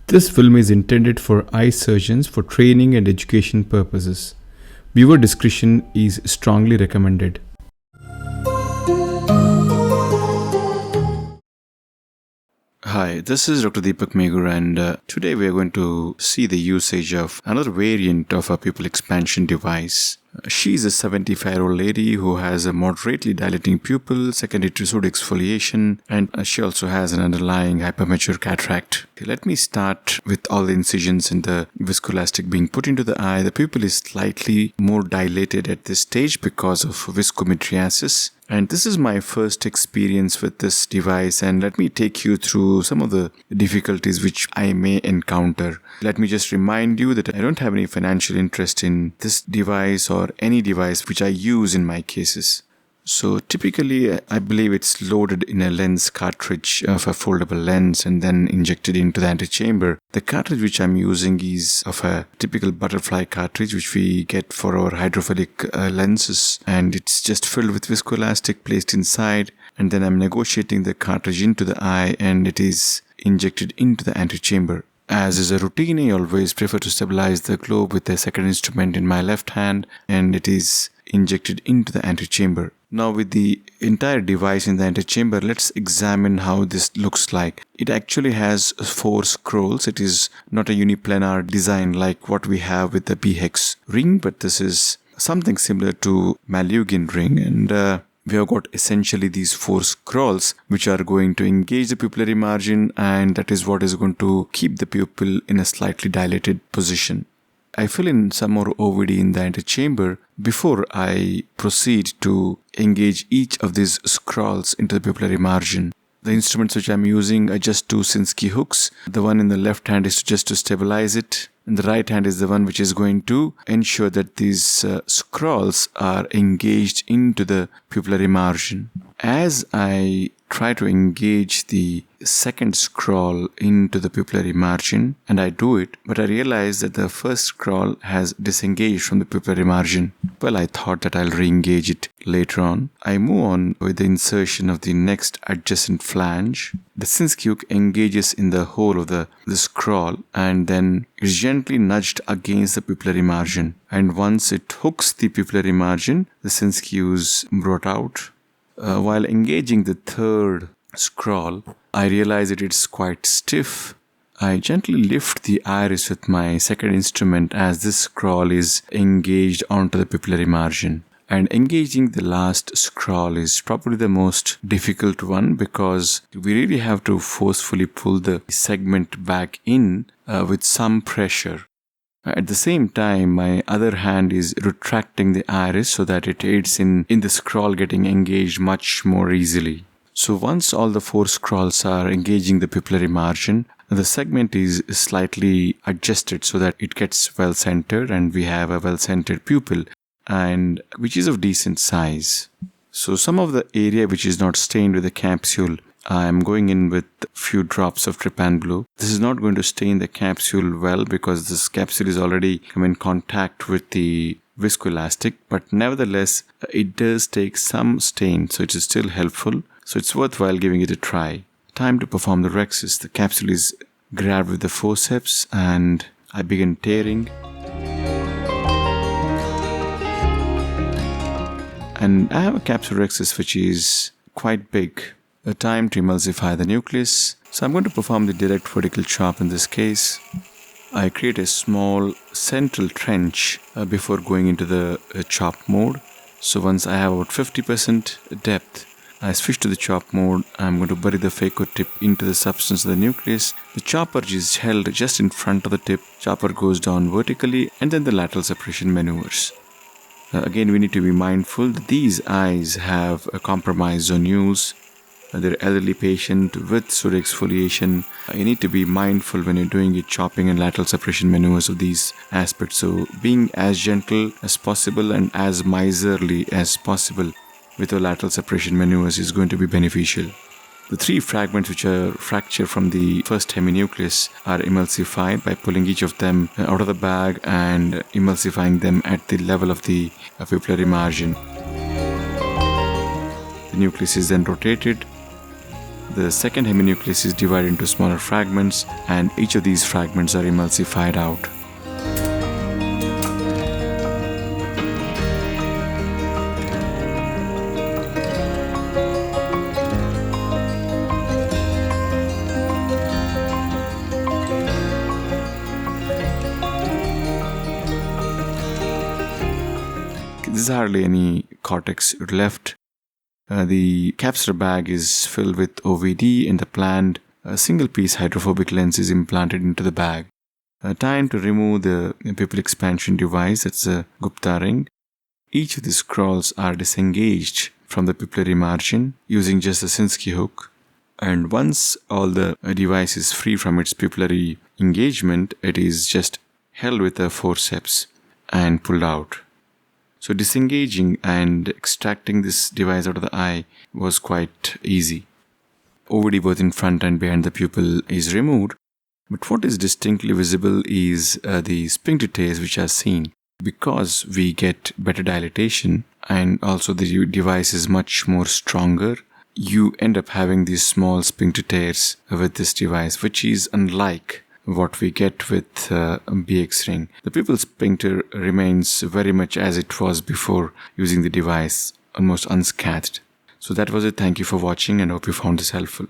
This film is intended for eye surgeons for training and education purposes. Viewer discretion is strongly recommended. Hi, this is Dr. Deepak Megur, and today we are going to see the usage of another variant of a pupil expansion device. She's a 75-year-old lady who has a moderately dilating pupil, secondary to pseudo exfoliation, and she also has an underlying hypermature cataract. Let me start with all the incisions and the viscoelastic being put into the eye. The pupil is slightly more dilated at this stage because of viscometriasis. And this is my first experience with this device, and let me take you through some of the difficulties which I may encounter. Let me just remind you that I don't have any financial interest in this device or any device which I use in my cases. So typically, I believe it's loaded in a lens cartridge of a foldable lens and then injected into the antechamber. The cartridge which I'm using is of a typical butterfly cartridge which we get for our hydrophilic lenses, and it's just filled with viscoelastic placed inside, and then I'm negotiating the cartridge into the eye and it is injected into the antechamber. As is a routine, I always prefer to stabilize the globe with a second instrument in my left hand, and it is injected into the antechamber. Now with the entire device in the antechamber, let's examine how this looks like. It actually has 4 scrolls. It is not a uniplanar design like what we have with the BHEX ring, but this is something similar to Malugin ring, and we have got essentially these 4 scrolls which are going to engage the pupillary margin, and that is what is going to keep the pupil in a slightly dilated position. I fill in some more OVD in the antechamber before I proceed to engage each of these scrolls into the pupillary margin. The instruments which I'm using are just 2 Sinskey hooks. The one in the left hand is just to stabilize it, and the right hand is the one which is going to ensure that these scrolls are engaged into the pupillary margin. As I try to engage the second scroll into the pupillary margin, and I do it, but I realize that the first scroll has disengaged from the pupillary margin. Well, I thought that I'll re-engage it later on. I move on with the insertion of the next adjacent flange. The Sinskey hook engages in the hole of the scroll, and then is gently nudged against the pupillary margin. And once it hooks the pupillary margin, the Sinskey is brought out. While engaging the third scroll, I realize that it's quite stiff. I gently lift the iris with my second instrument as this scroll is engaged onto the pupillary margin. And engaging the last scroll is probably the most difficult one because we really have to forcefully pull the segment back in with some pressure. At the same time, my other hand is retracting the iris so that it aids in the scroll getting engaged much more easily. So once all the 4 scrolls are engaging the pupillary margin, the segment is slightly adjusted so that it gets well centered and we have a well centered pupil, and which is of decent size. So some of the area which is not stained with the capsule, I'm going in with a few drops of trypan blue. This is not going to stain the capsule well because this capsule is already come in contact with the viscoelastic, but nevertheless it does take some stain, so it is still helpful. So it's worthwhile giving it a try. Time to perform the rhexis. The capsule is grabbed with the forceps and I begin tearing. And I have a capsule rhexis which is quite big. A time to emulsify the nucleus. So I'm going to perform the direct vertical chop in this case. I create a small central trench before going into the chop mode. So once I have about 50% depth, I switch to the chop mode. I'm going to bury the phaco tip into the substance of the nucleus. The chopper is held just in front of the tip. Chopper goes down vertically and then the lateral separation maneuvers. Again, we need to be mindful that these eyes have a compromised zonules. They're elderly patient with pseudo exfoliation. You need to be mindful when you're doing your chopping and lateral separation maneuvers of these aspects. So being as gentle as possible and as miserly as possible with your lateral separation maneuvers is going to be beneficial. The 3 fragments which are fractured from the first heminucleus are emulsified by pulling each of them out of the bag and emulsifying them at the level of the pupillary margin. The nucleus is then rotated. The second heminucleus is divided into smaller fragments, and each of these fragments are emulsified out. There's hardly any cortex left. The capsular bag is filled with OVD, and the planned single-piece hydrophobic lens is implanted into the bag. Time to remove the pupil expansion device, that's a Gupta ring. Each of the scrolls are disengaged from the pupillary margin using just a Sinskey hook. And once all the device is free from its pupillary engagement, it is just held with a forceps and pulled out. So disengaging and extracting this device out of the eye was quite easy. OVD both in front and behind the pupil is removed, but what is distinctly visible is the sphincter which are seen. Because we get better dilatation and also the device is much more stronger, you end up having these small sphincter tears with this device, which is unlike what we get with BX ring. The pupil sphincter remains very much as it was before using the device, almost unscathed. So that was it. Thank you for watching and hope you found this helpful.